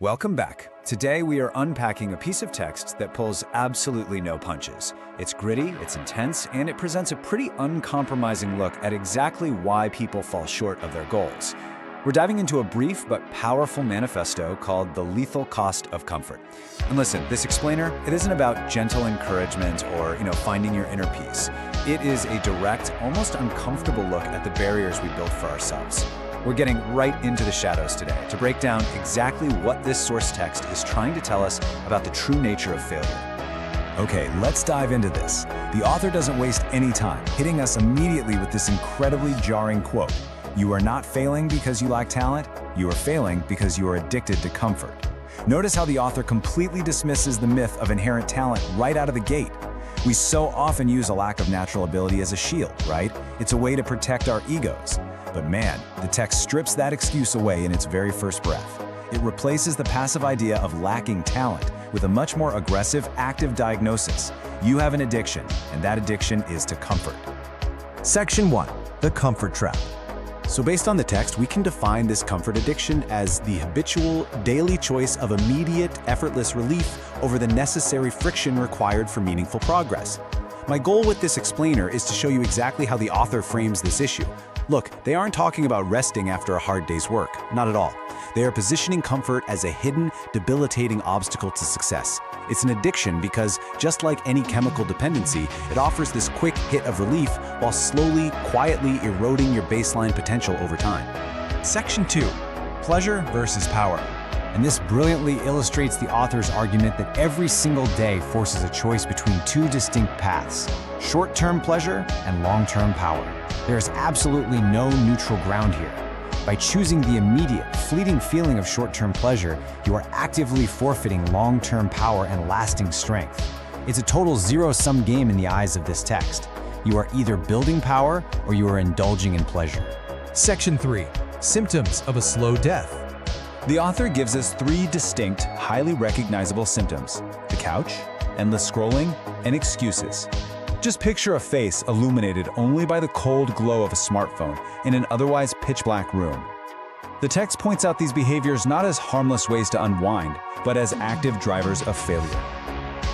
Welcome back. Today we are unpacking a piece of text that pulls absolutely no punches. It's gritty, it's intense, and it presents a pretty uncompromising look at exactly why people fall short of their goals. We're diving into a brief but powerful manifesto called The Lethal Cost of Comfort. And listen, this explainer, it isn't about gentle encouragement or, finding your inner peace. It is a direct, almost uncomfortable look at the barriers we build for ourselves. We're getting right into the shadows today to break down exactly what this source text is trying to tell us about the true nature of failure. Okay, let's dive into this. The author doesn't waste any time, hitting us immediately with this incredibly jarring quote. You are not failing because you lack talent, you are failing because you are addicted to comfort. Notice how the author completely dismisses the myth of inherent talent right out of the gate. We so often use a lack of natural ability as a shield, right? It's a way to protect our egos. But man, the text strips that excuse away in its very first breath. It replaces the passive idea of lacking talent with a much more aggressive, active diagnosis. You have an addiction, and that addiction is to comfort. Section 1. The Comfort Trap. So based on the text, we can define this comfort addiction as the habitual, daily choice of immediate, effortless relief over the necessary friction required for meaningful progress. My goal with this explainer is to show you exactly how the author frames this issue. Look, they aren't talking about resting after a hard day's work, not at all. They are positioning comfort as a hidden, debilitating obstacle to success. It's an addiction because, just like any chemical dependency, it offers this quick hit of relief while slowly, quietly eroding your baseline potential over time. Section 2. Pleasure versus power. And this brilliantly illustrates the author's argument that every single day forces a choice between two distinct paths: short-term pleasure and long-term power. There is absolutely no neutral ground here. By choosing the immediate, fleeting feeling of short-term pleasure, you are actively forfeiting long-term power and lasting strength. It's a total zero-sum game in the eyes of this text. You are either building power or you are indulging in pleasure. Section 3. Symptoms of a slow death. The author gives us three distinct, highly recognizable symptoms: the couch, endless scrolling, and excuses. Just picture a face illuminated only by the cold glow of a smartphone in an otherwise pitch-black room. The text points out these behaviors not as harmless ways to unwind, but as active drivers of failure.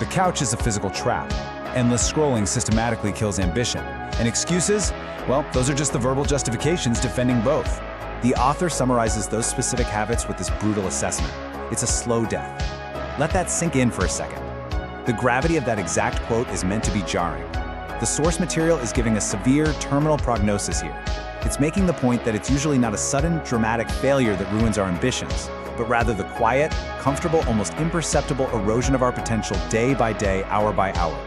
The couch is a physical trap. Endless scrolling systematically kills ambition. And excuses? Well, those are just the verbal justifications defending both. The author summarizes those specific habits with this brutal assessment. It's a slow death. Let that sink in for a second. The gravity of that exact quote is meant to be jarring. The source material is giving a severe terminal prognosis here. It's making the point that it's usually not a sudden, dramatic failure that ruins our ambitions, but rather the quiet, comfortable, almost imperceptible erosion of our potential day by day, hour by hour.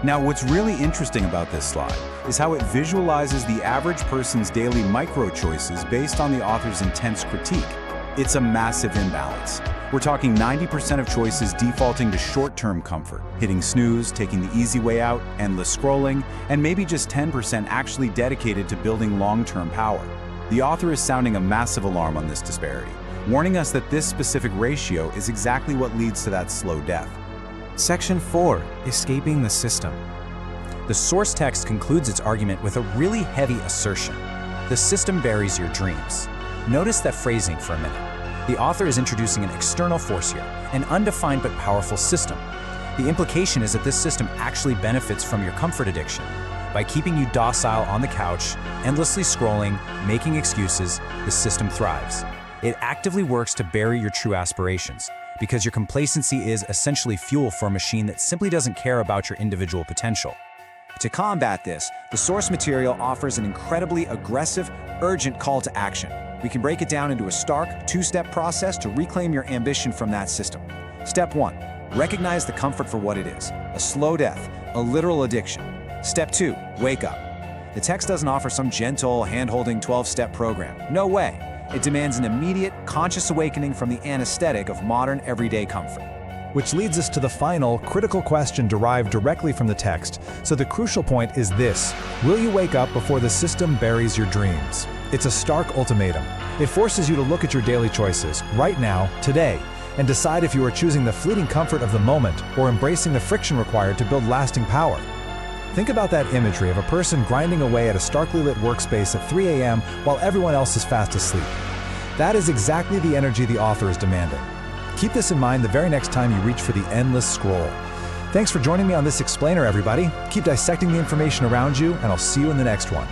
Now, what's really interesting about this slide is how it visualizes the average person's daily micro-choices based on the author's intense critique. It's a massive imbalance. We're talking 90% of choices defaulting to short-term comfort, hitting snooze, taking the easy way out, endless scrolling, and maybe just 10% actually dedicated to building long-term power. The author is sounding a massive alarm on this disparity, warning us that this specific ratio is exactly what leads to that slow death. Section 4. Escaping the system. The source text concludes its argument with a really heavy assertion: the system buries your dreams. Notice that phrasing for a minute. The author is introducing an external force here, an undefined but powerful system. The implication is that this system actually benefits from your comfort addiction. By keeping you docile on the couch, endlessly scrolling, making excuses, the system thrives. It actively works to bury your true aspirations, because your complacency is essentially fuel for a machine that simply doesn't care about your individual potential. To combat this, the source material offers an incredibly aggressive, urgent call to action. We can break it down into a stark, two-step process to reclaim your ambition from that system. Step 1. Recognize the comfort for what it is: a slow death, a literal addiction. Step 2. Wake up. The text doesn't offer some gentle, hand-holding 12-step program. No way. It demands an immediate, conscious awakening from the anesthetic of modern, everyday comfort. Which leads us to the final, critical question derived directly from the text. So the crucial point is this: will you wake up before the system buries your dreams? It's a stark ultimatum. It forces you to look at your daily choices, right now, today, and decide if you are choosing the fleeting comfort of the moment or embracing the friction required to build lasting power. Think about that imagery of a person grinding away at a starkly lit workspace at 3 a.m. while everyone else is fast asleep. That is exactly the energy the author is demanding. Keep this in mind the very next time you reach for the endless scroll. Thanks for joining me on this explainer, everybody. Keep dissecting the information around you, and I'll see you in the next one.